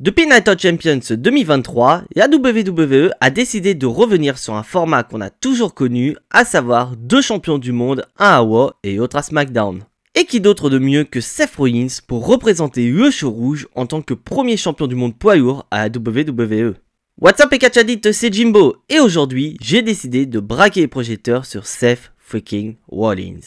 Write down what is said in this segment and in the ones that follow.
Depuis Night of Champions 2023, la WWE a décidé de revenir sur un format qu'on a toujours connu, à savoir 2 champions du monde, un à Raw et l'autre à SmackDown. Et qui d'autre de mieux que Seth Rollins pour représenter le show rouge en tant que premier champion du monde poids lourd à la WWE. What's up et catchadit, c'est Jimbo, et aujourd'hui j'ai décidé de braquer les projecteurs sur Seth freaking Rollins.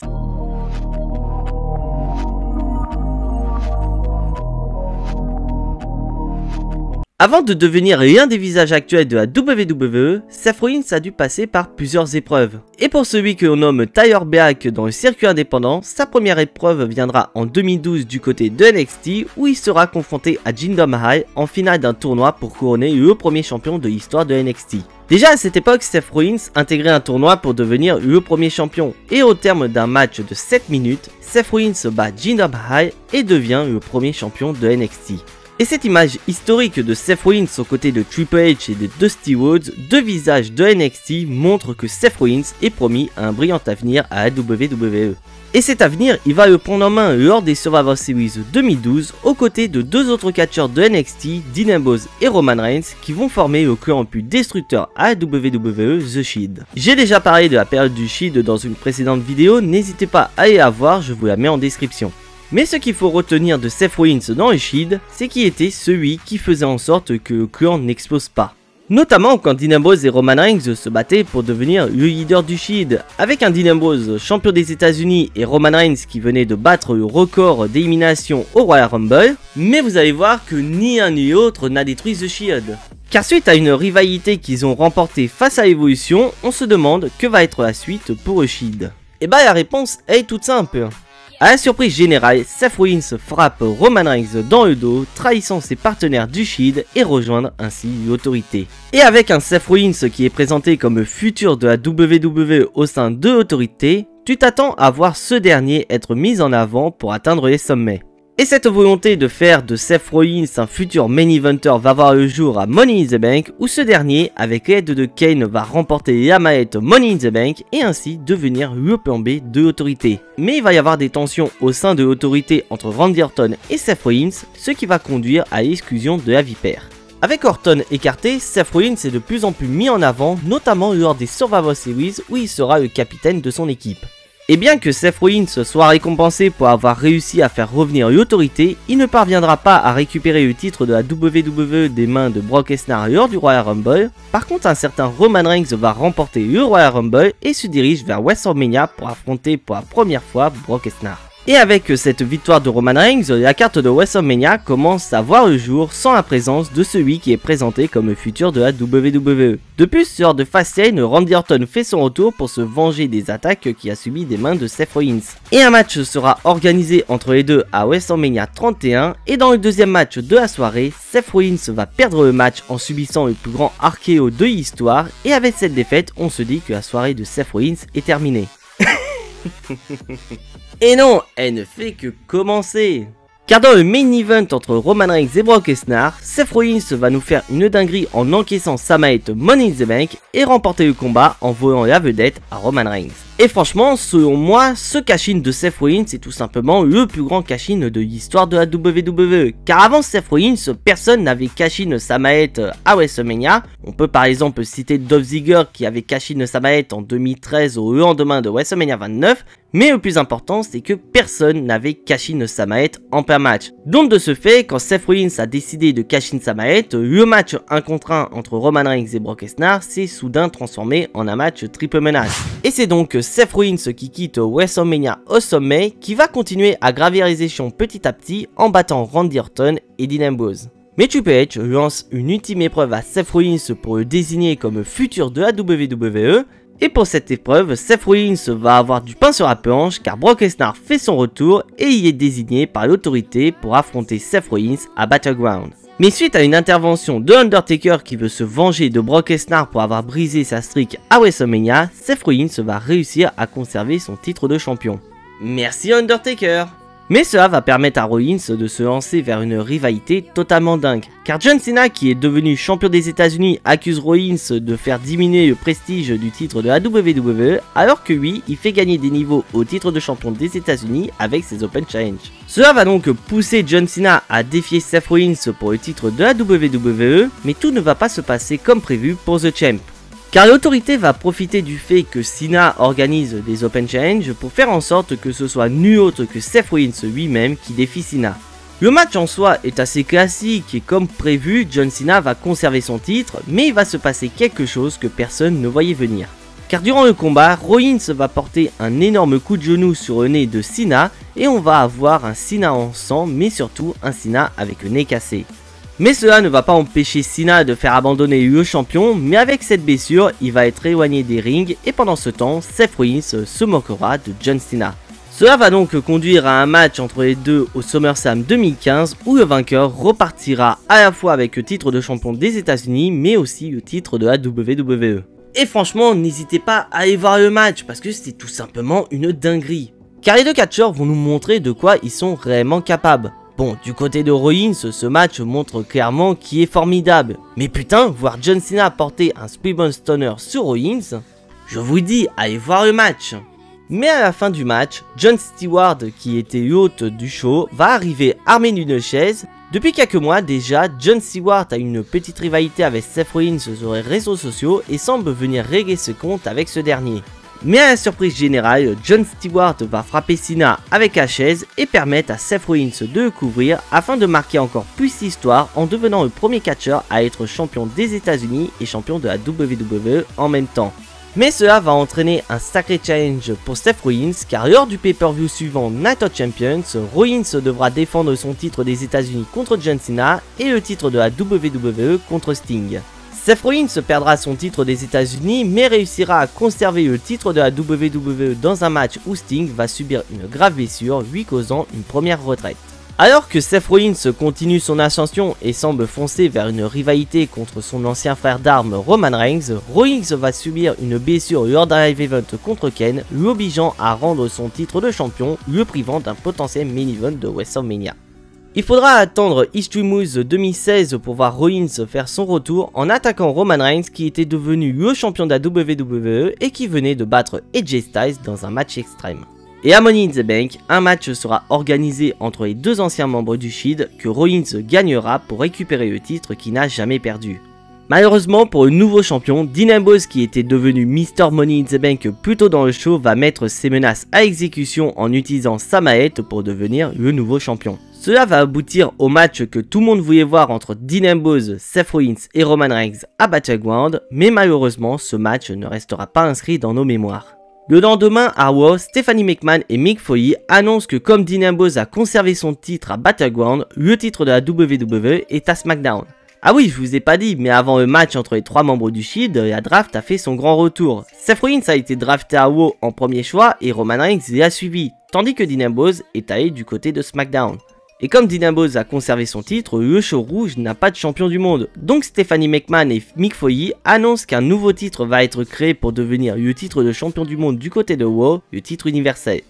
Avant de devenir l'un des visages actuels de la WWE, Seth Rollins a dû passer par plusieurs épreuves. Et pour celui que l'on nomme Tyler Black dans le circuit indépendant, sa première épreuve viendra en 2012 du côté de NXT où il sera confronté à Jinder Mahal en finale d'un tournoi pour couronner le premier champion de l'histoire de NXT. Déjà à cette époque, Seth Rollins intégrait un tournoi pour devenir le premier champion et au terme d'un match de 7 minutes, Seth Rollins bat Jinder Mahal et devient le premier champion de NXT. Et cette image historique de Seth Rollins aux côtés de Triple H et de Dusty Rhodes, 2 visages de NXT, montre que Seth Rollins est promis à un brillant avenir à la WWE. Et cet avenir, il va le prendre en main lors des Survivor Series 2012, aux côtés de 2 autres catcheurs de NXT, Dean Ambrose et Roman Reigns, qui vont former le clan le plus destructeur à la WWE, The Shield. J'ai déjà parlé de la période du Shield dans une précédente vidéo, n'hésitez pas à aller la voir, je vous la mets en description. Mais ce qu'il faut retenir de Seth Rollins dans le Shield, c'est qu'il était celui qui faisait en sorte que le clan n'explose pas. Notamment quand Dean Ambrose et Roman Reigns se battaient pour devenir le leader du Shield, avec un Dean Ambrose champion des États-Unis et Roman Reigns qui venait de battre le record d'élimination au Royal Rumble, mais vous allez voir que ni un ni l'autre n'a détruit The Shield. Car suite à une rivalité qu'ils ont remportée face à Evolution, on se demande que va être la suite pour le Shield. Et bah la réponse est toute simple. À la surprise générale, Seth Rollins frappe Roman Reigns dans le dos, trahissant ses partenaires du Shield et rejoindre ainsi l'autorité. Et avec un Seth Rollins qui est présenté comme futur de la WWE au sein de l'autorité, tu t'attends à voir ce dernier être mis en avant pour atteindre les sommets. Et cette volonté de faire de Seth Rollins un futur main eventer va voir le jour à Money in the Bank où ce dernier, avec l'aide de Kane, va remporter la mallette Money in the Bank et ainsi devenir le plan B de l'autorité. Mais il va y avoir des tensions au sein de l'autorité entre Randy Orton et Seth Rollins, ce qui va conduire à l'exclusion de la Vipère. Avec Orton écarté, Seth Rollins est de plus en plus mis en avant, notamment lors des Survivor Series où il sera le capitaine de son équipe. Et bien que Seth Rollins soit récompensé pour avoir réussi à faire revenir l'autorité, il ne parviendra pas à récupérer le titre de la WWE des mains de Brock Lesnar lors du Royal Rumble. Par contre, un certain Roman Reigns va remporter le Royal Rumble et se dirige vers WrestleMania pour affronter pour la première fois Brock Lesnar. Et avec cette victoire de Roman Reigns, la carte de WrestleMania commence à voir le jour sans la présence de celui qui est présenté comme le futur de la WWE. De plus, lors de Fastlane, Randy Orton fait son retour pour se venger des attaques qu'il a subies des mains de Seth Rollins. Et un match sera organisé entre les deux à WrestleMania 31 et dans le deuxième match de la soirée, Seth Rollins va perdre le match en subissant le plus grand RKO de l'histoire et avec cette défaite, on se dit que la soirée de Seth Rollins est terminée. Et non, elle ne fait que commencer. Car dans le main event entre Roman Reigns et Brock Lesnar, Seth Rollins va nous faire une dinguerie en encaissant sa mallette Money in the Bank et remporter le combat en volant la vedette à Roman Reigns. Et franchement, selon moi, ce cash-in de Seth Rollins est tout simplement le plus grand cash-in de l'histoire de la WWE. Car avant Seth Rollins, personne n'avait cash-in sa mallette à WrestleMania. On peut par exemple citer Dolph Ziggler qui avait cash-in sa mallette en 2013 au lendemain de WrestleMania 29. Mais le plus important, c'est que personne n'avait cash-in sa mallette en plein match. Donc de ce fait, quand Seth Rollins a décidé de cash-in sa mallette, le match 1 contre 1 entre Roman Reigns et Brock Lesnar s'est soudain transformé en un match triple menace. Et c'est donc Seth Rollins qui quitte WrestleMania au sommet, qui va continuer à gravir les échelons petit à petit en battant Randy Orton et Dean Ambrose. Mais Triple H lance une ultime épreuve à Seth Rollins pour le désigner comme futur de la WWE. Et pour cette épreuve, Seth Rollins va avoir du pain sur la planche car Brock Lesnar fait son retour et il est désigné par l'autorité pour affronter Seth Rollins à Battleground. Mais suite à une intervention de Undertaker qui veut se venger de Brock Lesnar pour avoir brisé sa streak à WrestleMania, Seth Rollins va réussir à conserver son titre de champion. Merci Undertaker. Mais cela va permettre à Rollins de se lancer vers une rivalité totalement dingue. Car John Cena, qui est devenu champion des États-Unis, accuse Rollins de faire diminuer le prestige du titre de la WWE, alors que lui, il fait gagner des niveaux au titre de champion des États-Unis avec ses Open Challenge. Cela va donc pousser John Cena à défier Seth Rollins pour le titre de la WWE, mais tout ne va pas se passer comme prévu pour The Champ. Car l'autorité va profiter du fait que Cena organise des Open Challenge pour faire en sorte que ce soit nul autre que Seth Rollins lui-même qui défie Cena. Le match en soi est assez classique et comme prévu, John Cena va conserver son titre, mais il va se passer quelque chose que personne ne voyait venir. Car durant le combat, Rollins va porter un énorme coup de genou sur le nez de Cena et on va avoir un Cena en sang, mais surtout un Cena avec le nez cassé. Mais cela ne va pas empêcher Cena de faire abandonner le champion, mais avec cette blessure, il va être éloigné des rings et pendant ce temps, Seth Rollins se moquera de John Cena. Cela va donc conduire à un match entre les deux au SummerSlam 2015 où le vainqueur repartira à la fois avec le titre de champion des États-Unis mais aussi le titre de la WWE. Et franchement, n'hésitez pas à aller voir le match parce que c'est tout simplement une dinguerie. Car les deux catcheurs vont nous montrer de quoi ils sont réellement capables. Bon, du côté de Rollins, ce match montre clairement qu'il est formidable. Mais putain, voir John Cena porter un Springboard Stunner sur Rollins, je vous dis, allez voir le match. Mais à la fin du match, Jon Stewart, qui était l'hôte du show, va arriver armé d'une chaise. Depuis quelques mois déjà, Jon Stewart a une petite rivalité avec Seth Rollins sur les réseaux sociaux et semble venir régler ce compte avec ce dernier. Mais à la surprise générale, Jon Stewart va frapper Cena avec la chaise et permettre à Seth Rollins de le couvrir afin de marquer encore plus l'histoire en devenant le premier catcheur à être champion des États-Unis et champion de la WWE en même temps. Mais cela va entraîner un sacré challenge pour Seth Rollins car lors du pay-per-view suivant Night of Champions, Rollins devra défendre son titre des États-Unis contre John Cena et le titre de la WWE contre Sting. Seth Rollins perdra son titre des États-Unis mais réussira à conserver le titre de la WWE dans un match où Sting va subir une grave blessure lui causant une première retraite. Alors que Seth Rollins continue son ascension et semble foncer vers une rivalité contre son ancien frère d'armes Roman Reigns, Rollins va subir une blessure lors d'un live event contre Ken, l'obligeant à rendre son titre de champion, le privant d'un potentiel main event de WrestleMania. Il faudra attendre Extreme Rules 2016 pour voir Rollins faire son retour en attaquant Roman Reigns qui était devenu le champion de la WWE et qui venait de battre AJ Styles dans un match extrême. Et à Money in the Bank, un match sera organisé entre les deux anciens membres du Shield que Rollins gagnera pour récupérer le titre qu'il n'a jamais perdu. Malheureusement pour le nouveau champion, Dean Ambrose qui était devenu Mr Money in the Bank plus tôt dans le show va mettre ses menaces à exécution en utilisant sa mallette pour devenir le nouveau champion. Cela va aboutir au match que tout le monde voulait voir entre Dean Ambrose, Seth Rollins et Roman Reigns à Battleground, mais malheureusement ce match ne restera pas inscrit dans nos mémoires. Le lendemain, à Raw, Stephanie McMahon et Mick Foley annoncent que comme Dean Ambrose a conservé son titre à Battleground, le titre de la WWE est à SmackDown. Ah oui, je vous ai pas dit, mais avant le match entre les trois membres du Shield, la draft a fait son grand retour. Seth Rollins a été drafté à Raw en premier choix et Roman Reigns l'y a suivi, tandis que Dean Ambrose est allé du côté de SmackDown. Et comme Dean Ambrose a conservé son titre, le show rouge n'a pas de champion du monde. Donc Stephanie McMahon et Mick Foley annoncent qu'un nouveau titre va être créé pour devenir le titre de champion du monde du côté de Raw, le titre universel.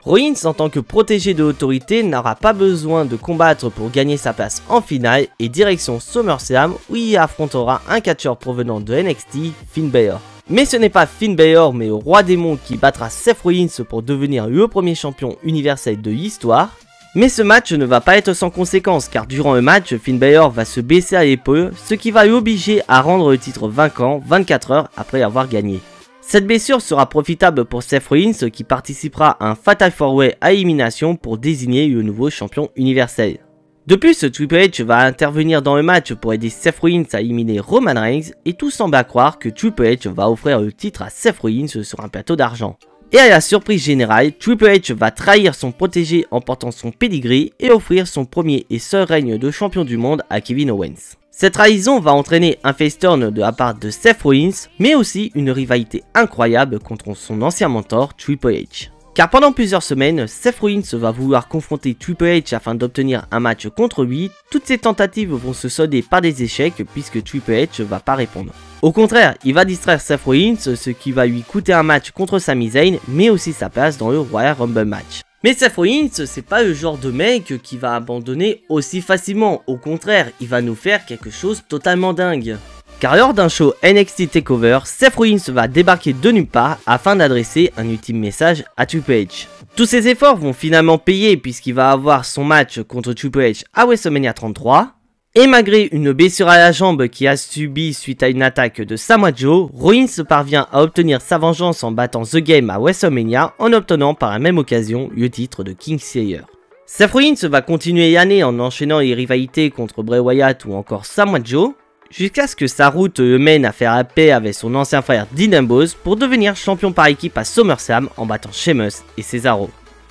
Rollins en tant que protégé de l'autorité n'aura pas besoin de combattre pour gagner sa place en finale et direction SummerSlam où il affrontera un catcheur provenant de NXT, Finn Balor. Mais ce n'est pas Finn Balor mais le roi démon qui battra Seth Rollins pour devenir le premier champion universel de l'histoire. Mais ce match ne va pas être sans conséquences car durant le match, Finn Balor va se baisser à l'épaule, ce qui va l'obliger à rendre le titre vacant 24 heures après avoir gagné. Cette blessure sera profitable pour Seth Rollins qui participera à un Fatal 4-Way à élimination pour désigner le nouveau champion universel. De plus, Triple H va intervenir dans le match pour aider Seth Rollins à éliminer Roman Reigns et tout semble à croire que Triple H va offrir le titre à Seth Rollins sur un plateau d'argent. Et à la surprise générale, Triple H va trahir son protégé en portant son pedigree et offrir son premier et seul règne de champion du monde à Kevin Owens. Cette trahison va entraîner un face turn de la part de Seth Rollins, mais aussi une rivalité incroyable contre son ancien mentor Triple H. Car pendant plusieurs semaines, Seth Rollins va vouloir confronter Triple H afin d'obtenir un match contre lui. Toutes ces tentatives vont se solder par des échecs puisque Triple H va pas répondre. Au contraire, il va distraire Seth Rollins, ce qui va lui coûter un match contre Sami Zayn, mais aussi sa place dans le Royal Rumble match. Mais Seth Rollins, c'est pas le genre de mec qui va abandonner aussi facilement, au contraire, il va nous faire quelque chose totalement dingue. Car lors d'un show NXT TakeOver, Seth Rollins va débarquer de nulle part afin d'adresser un ultime message à Triple H. Tous ses efforts vont finalement payer puisqu'il va avoir son match contre Triple H à WrestleMania 33. Et malgré une blessure à la jambe qu'il a subie suite à une attaque de Samoa Joe, Rollins parvient à obtenir sa vengeance en battant The Game à WrestleMania en obtenant par la même occasion le titre de King Slayer. Seth Rollins va continuer l'année en enchaînant les rivalités contre Bray Wyatt ou encore Samoa Joe, jusqu'à ce que sa route le mène à faire la paix avec son ancien frère Dean Ambrose pour devenir champion par équipe à SummerSlam en battant Sheamus et Cesaro.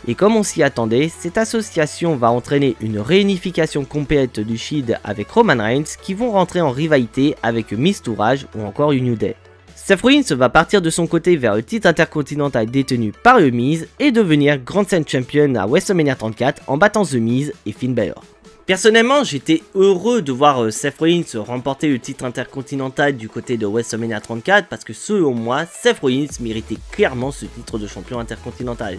Et comme on s'y attendait, cette association va entraîner une réunification complète du Shield avec Roman Reigns qui vont rentrer en rivalité avec Mistourage ou encore New Day. Seth Rollins va partir de son côté vers le titre intercontinental détenu par The Miz et devenir Grand Slam Champion à WrestleMania 34 en battant The Miz et Finn Balor. Personnellement, j'étais heureux de voir Seth Rollins remporter le titre intercontinental du côté de WrestleMania 34 parce que selon moi, Seth Rollins méritait clairement ce titre de champion intercontinental.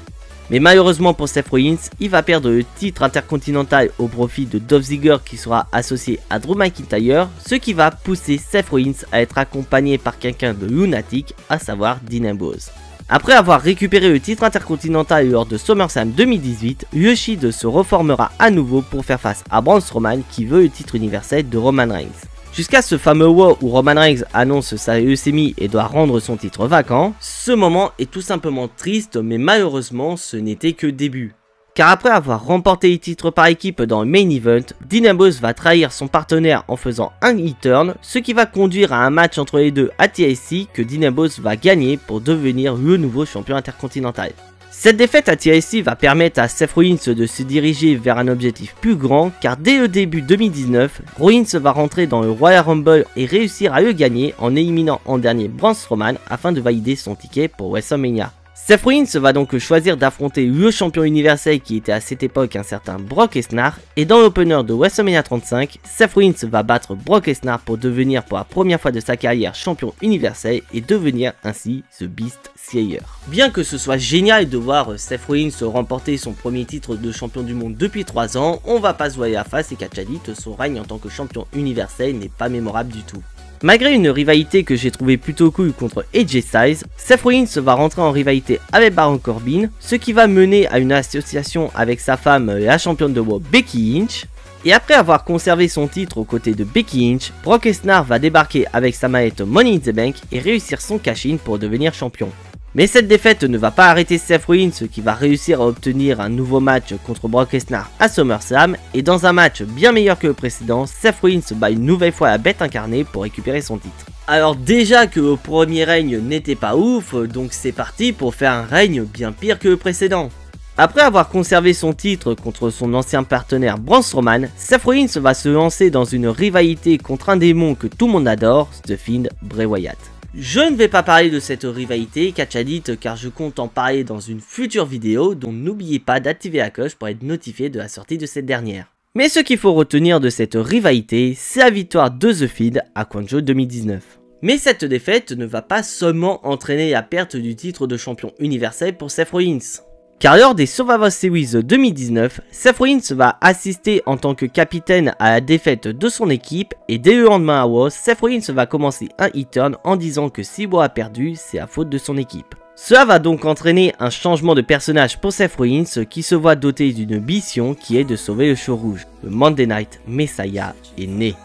Mais malheureusement pour Seth Rollins, il va perdre le titre intercontinental au profit de Dolph Ziggler qui sera associé à Drew McIntyre, ce qui va pousser Seth Rollins à être accompagné par quelqu'un de lunatique, à savoir Dean Ambrose. Après avoir récupéré le titre intercontinental lors de SummerSlam 2018, le Shield se reformera à nouveau pour faire face à Braun Strowman qui veut le titre universel de Roman Reigns. Jusqu'à ce fameux Raw où Roman Reigns annonce sa leucémie et doit rendre son titre vacant, ce moment est tout simplement triste mais malheureusement ce n'était que le début. Car après avoir remporté les titres par équipe dans le main event, Dean Ambrose va trahir son partenaire en faisant un e-turn, ce qui va conduire à un match entre les deux à TLC que Dean Ambrose va gagner pour devenir le nouveau champion intercontinental. Cette défaite à TLC va permettre à Seth Rollins de se diriger vers un objectif plus grand car dès le début 2019, Rollins va rentrer dans le Royal Rumble et réussir à le gagner en éliminant en dernier Braun Strowman afin de valider son ticket pour WrestleMania. Seth Rollins va donc choisir d'affronter le champion universel qui était à cette époque un certain Brock Lesnar et dans l'opener de WrestleMania 35, Seth Rollins va battre Brock Lesnar pour devenir pour la première fois de sa carrière champion universel et devenir ainsi The Beast Slayer. Bien que ce soit génial de voir Seth Rollins remporter son premier titre de champion du monde depuis 3 ans, on va pas se voiler la face et qu'à dit, son règne en tant que champion universel n'est pas mémorable du tout. Malgré une rivalité que j'ai trouvé plutôt cool contre AJ Styles, Seth Rollins va rentrer en rivalité avec Baron Corbin, ce qui va mener à une association avec sa femme, la championne de Raw Becky Lynch. Et après avoir conservé son titre aux côtés de Becky Lynch, Brock Lesnar va débarquer avec sa mallette Money in the Bank et réussir son cash-in pour devenir champion. Mais cette défaite ne va pas arrêter Seth Rollins qui va réussir à obtenir un nouveau match contre Brock Lesnar à SummerSlam et dans un match bien meilleur que le précédent, Seth Rollins bat une nouvelle fois la bête incarnée pour récupérer son titre. Alors déjà que le premier règne n'était pas ouf, donc c'est parti pour faire un règne bien pire que le précédent. Après avoir conservé son titre contre son ancien partenaire Braun Strowman, Seth Rollins va se lancer dans une rivalité contre un démon que tout le monde adore, The Fiend Bray Wyatt. Je ne vais pas parler de cette rivalité Catchadit car je compte en parler dans une future vidéo, donc n'oubliez pas d'activer la cloche pour être notifié de la sortie de cette dernière. Mais ce qu'il faut retenir de cette rivalité, c'est la victoire de The Fiend à Kwanjo 2019. Mais cette défaite ne va pas seulement entraîner la perte du titre de champion universel pour Seth Rollins. Car lors des Survivor Series 2019, Seth Rollins va assister en tant que capitaine à la défaite de son équipe et dès le lendemain à Raw, Seth Rollins va commencer un e-turn en disant que si Raw a perdu, c'est la faute de son équipe. Cela va donc entraîner un changement de personnage pour Seth Rollins qui se voit doté d'une mission qui est de sauver le show rouge. Le Monday Night Messiah est né.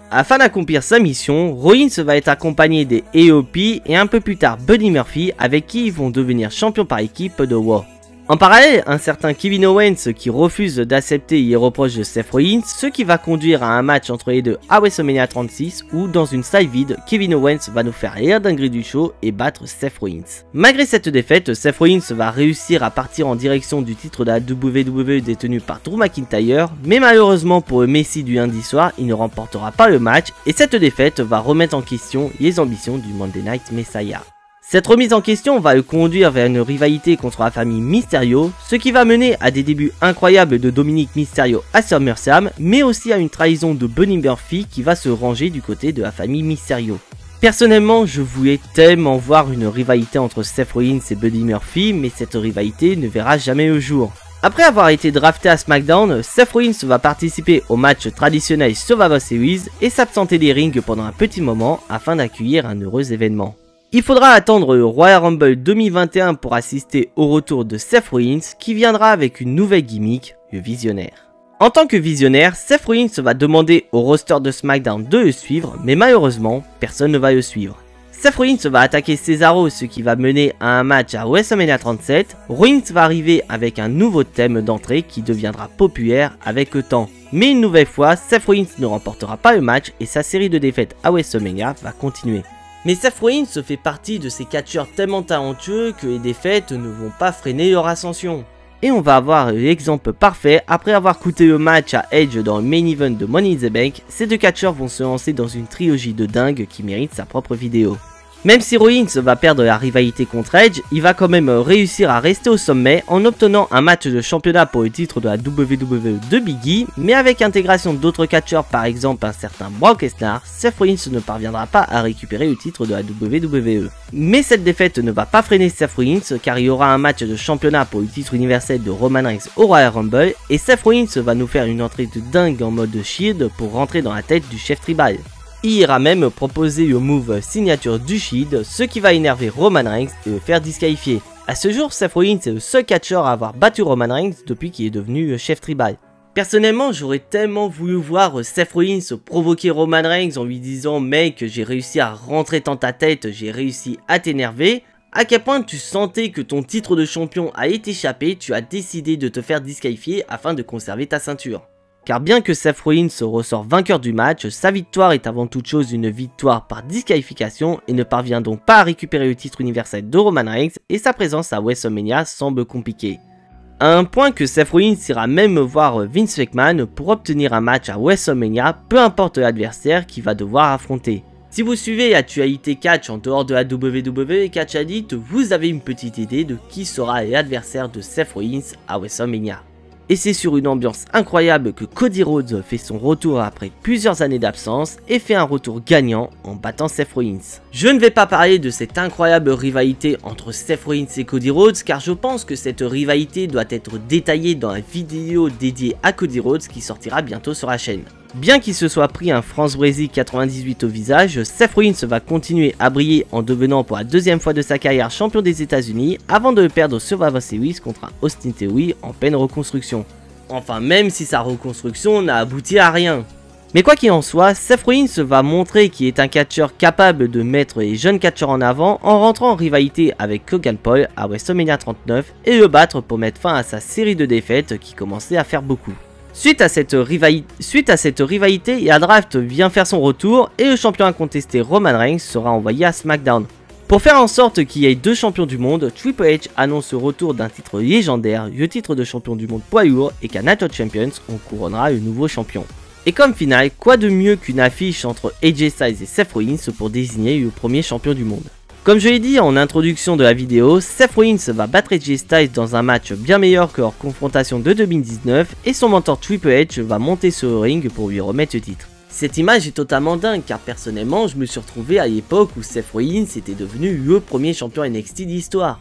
Afin d'accomplir sa mission, Rollins va être accompagné des AOP et un peu plus tard Buddy Murphy avec qui ils vont devenir champions par équipe de Raw. En parallèle, un certain Kevin Owens qui refuse d'accepter les reproches de Seth Rollins, ce qui va conduire à un match entre les deux à WrestleMania 36 où dans une salle vide, Kevin Owens va nous faire l'air dinguerie du show et battre Seth Rollins. Malgré cette défaite, Seth Rollins va réussir à partir en direction du titre de la WWE détenu par Drew McIntyre, mais malheureusement pour le Messi du lundi soir, il ne remportera pas le match et cette défaite va remettre en question les ambitions du Monday Night Messiah. Cette remise en question va le conduire vers une rivalité contre la famille Mysterio, ce qui va mener à des débuts incroyables de Dominic Mysterio à SummerSlam, mais aussi à une trahison de Buddy Murphy qui va se ranger du côté de la famille Mysterio. Personnellement, je voulais tellement voir une rivalité entre Seth Rollins et Buddy Murphy, mais cette rivalité ne verra jamais le jour. Après avoir été drafté à SmackDown, Seth Rollins va participer au match traditionnel Survivor Series et s'absenter des rings pendant un petit moment afin d'accueillir un heureux événement. Il faudra attendre le Royal Rumble 2021 pour assister au retour de Seth Rollins qui viendra avec une nouvelle gimmick, le Visionnaire. En tant que Visionnaire, Seth Rollins va demander au roster de SmackDown de le suivre, mais malheureusement, personne ne va le suivre. Seth Rollins va attaquer Cesaro, ce qui va mener à un match à WrestleMania 37. Rollins va arriver avec un nouveau thème d'entrée qui deviendra populaire avec le temps. Mais une nouvelle fois, Seth Rollins ne remportera pas le match et sa série de défaites à WrestleMania va continuer. Mais Seth Rollins fait partie de ces catcheurs tellement talentueux que les défaites ne vont pas freiner leur ascension. Et on va avoir l'exemple parfait, après avoir coûté le match à Edge dans le main event de Money in the Bank, ces deux catcheurs vont se lancer dans une trilogie de dingue qui mérite sa propre vidéo. Même si Rollins va perdre la rivalité contre Edge, il va quand même réussir à rester au sommet en obtenant un match de championnat pour le titre de la WWE de Big E, mais avec intégration d'autres catcheurs, par exemple un certain Brock Lesnar, Seth Rollins ne parviendra pas à récupérer le titre de la WWE. Mais cette défaite ne va pas freiner Seth Rollins car il y aura un match de championnat pour le titre universel de Roman Reigns au Royal Rumble et Seth Rollins va nous faire une entrée de dingue en mode Shield pour rentrer dans la tête du chef tribal. Il ira même proposer le move signature du Shield, ce qui va énerver Roman Reigns et le faire disqualifier. A ce jour, Seth Rollins est le seul catcheur à avoir battu Roman Reigns depuis qu'il est devenu chef tribal. Personnellement, j'aurais tellement voulu voir Seth Rollins provoquer Roman Reigns en lui disant « Mec, j'ai réussi à rentrer dans ta tête, j'ai réussi à t'énerver ». À quel point tu sentais que ton titre de champion a été échappé, tu as décidé de te faire disqualifier afin de conserver ta ceinture. Car bien que Seth Rollins ressort vainqueur du match, sa victoire est avant toute chose une victoire par disqualification et ne parvient donc pas à récupérer le titre universel de Roman Reigns et sa présence à WrestleMania semble compliquée. À un point que Seth Rollins ira même voir Vince McMahon pour obtenir un match à WrestleMania, peu importe l'adversaire qu'il va devoir affronter. Si vous suivez l'actualité catch en dehors de la WWE et Catch Addict, vous avez une petite idée de qui sera l'adversaire de Seth Rollins à WrestleMania. Et c'est sur une ambiance incroyable que Cody Rhodes fait son retour après plusieurs années d'absence et fait un retour gagnant en battant Seth Rollins. Je ne vais pas parler de cette incroyable rivalité entre Seth Rollins et Cody Rhodes car je pense que cette rivalité doit être détaillée dans la vidéo dédiée à Cody Rhodes qui sortira bientôt sur la chaîne. Bien qu'il se soit pris un France-Brésil 98 au visage, Seth Rollins va continuer à briller en devenant pour la deuxième fois de sa carrière champion des États-Unis avant de le perdre au Survivor Series contre un Austin Theory en pleine reconstruction. Enfin, même si sa reconstruction n'a abouti à rien. Mais quoi qu'il en soit, Seth Rollins va montrer qu'il est un catcheur capable de mettre les jeunes catcheurs en avant en rentrant en rivalité avec Logan Paul à WrestleMania 39 et le battre pour mettre fin à sa série de défaites qui commençait à faire beaucoup. Suite à cette rivalité, la Draft vient faire son retour et le champion incontesté Roman Reigns sera envoyé à SmackDown. Pour faire en sorte qu'il y ait deux champions du monde, Triple H annonce le retour d'un titre légendaire, le titre de champion du monde poids lourd, et qu'à Night of Champions, on couronnera le nouveau champion. Et comme finale, quoi de mieux qu'une affiche entre AJ Styles et Seth Rollins pour désigner le premier champion du monde. Comme je l'ai dit en introduction de la vidéo, Seth Rollins va battre AJ Styles dans un match bien meilleur que leur confrontation de 2019 et son mentor Triple H va monter sur le ring pour lui remettre le titre. Cette image est totalement dingue car personnellement je me suis retrouvé à l'époque où Seth Rollins était devenu le premier champion NXT d'histoire.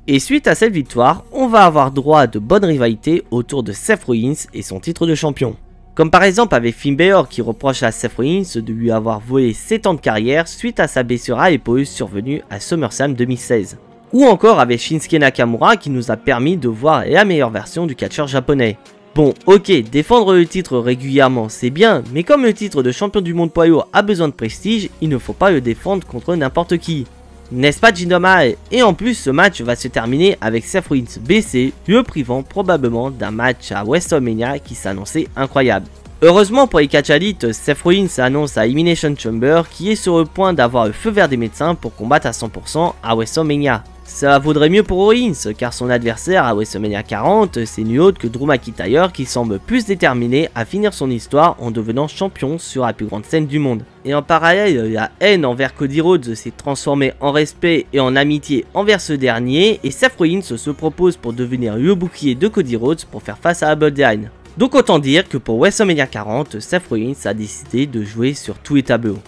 Et suite à cette victoire, on va avoir droit à de bonnes rivalités autour de Seth Rollins et son titre de champion. Comme par exemple avec Finn Balor qui reproche à Seth Rollins de lui avoir volé 7 ans de carrière suite à sa blessure à l'épaule survenue à SummerSlam 2016. Ou encore avec Shinsuke Nakamura qui nous a permis de voir la meilleure version du catcheur japonais. Bon, ok, défendre le titre régulièrement c'est bien, mais comme le titre de champion du monde poids lourd a besoin de prestige, il ne faut pas le défendre contre n'importe qui. N'est-ce pas Jinder Mahal? Et en plus ce match va se terminer avec Seth Rollins blessé, le privant probablement d'un match à WrestleMania qui s'annonçait incroyable. Heureusement pour les catch addicts, Seth Rollins annonce à Elimination Chamber qui est sur le point d'avoir le feu vert des médecins pour combattre à 100% à WrestleMania. Ça vaudrait mieux pour Rollins car son adversaire à WrestleMania 40 c'est nul autre que Drew McIntyre qui semble plus déterminé à finir son histoire en devenant champion sur la plus grande scène du monde. Et en parallèle, la haine envers Cody Rhodes s'est transformée en respect et en amitié envers ce dernier et Seth Rollins se propose pour devenir le bouclier de Cody Rhodes pour faire face à la Bloodline. Donc autant dire que pour WrestleMania 40, Seth Rollins a décidé de jouer sur tous les tableaux.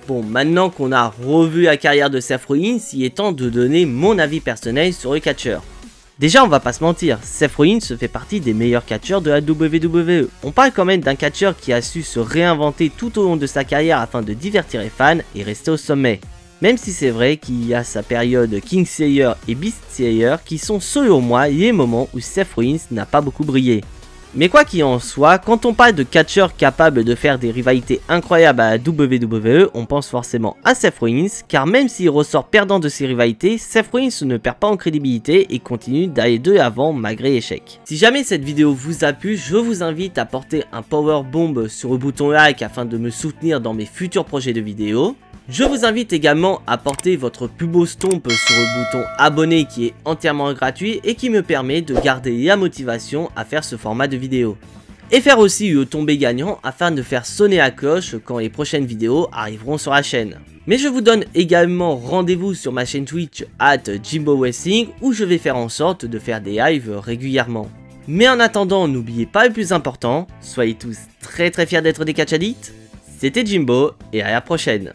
Bon, maintenant qu'on a revu la carrière de Seth Rollins, il est temps de donner mon avis personnel sur le catcheur. Déjà, on va pas se mentir, Seth Rollins fait partie des meilleurs catcheurs de la WWE. On parle quand même d'un catcheur qui a su se réinventer tout au long de sa carrière afin de divertir les fans et rester au sommet. Même si c'est vrai qu'il y a sa période King Slayer et Beast Slayer qui sont selon moi les moments où Seth Rollins n'a pas beaucoup brillé. Mais quoi qu'il en soit, quand on parle de catcheurs capables de faire des rivalités incroyables à la WWE, on pense forcément à Seth Rollins, car même s'il ressort perdant de ses rivalités, Seth Rollins ne perd pas en crédibilité et continue d'aller de l'avant malgré l'échec. Si jamais cette vidéo vous a plu, je vous invite à porter un power bomb sur le bouton like afin de me soutenir dans mes futurs projets de vidéos. Je vous invite également à porter votre plus beau stomp sur le bouton abonner qui est entièrement gratuit et qui me permet de garder la motivation à faire ce format de vidéo. Et faire aussi le tombé gagnant afin de faire sonner la cloche quand les prochaines vidéos arriveront sur la chaîne. Mais je vous donne également rendez-vous sur ma chaîne Twitch @JimboWrestling où je vais faire en sorte de faire des lives régulièrement. Mais en attendant, n'oubliez pas le plus important, soyez tous très fiers d'être des catch addicts. C'était Jimbo et à la prochaine.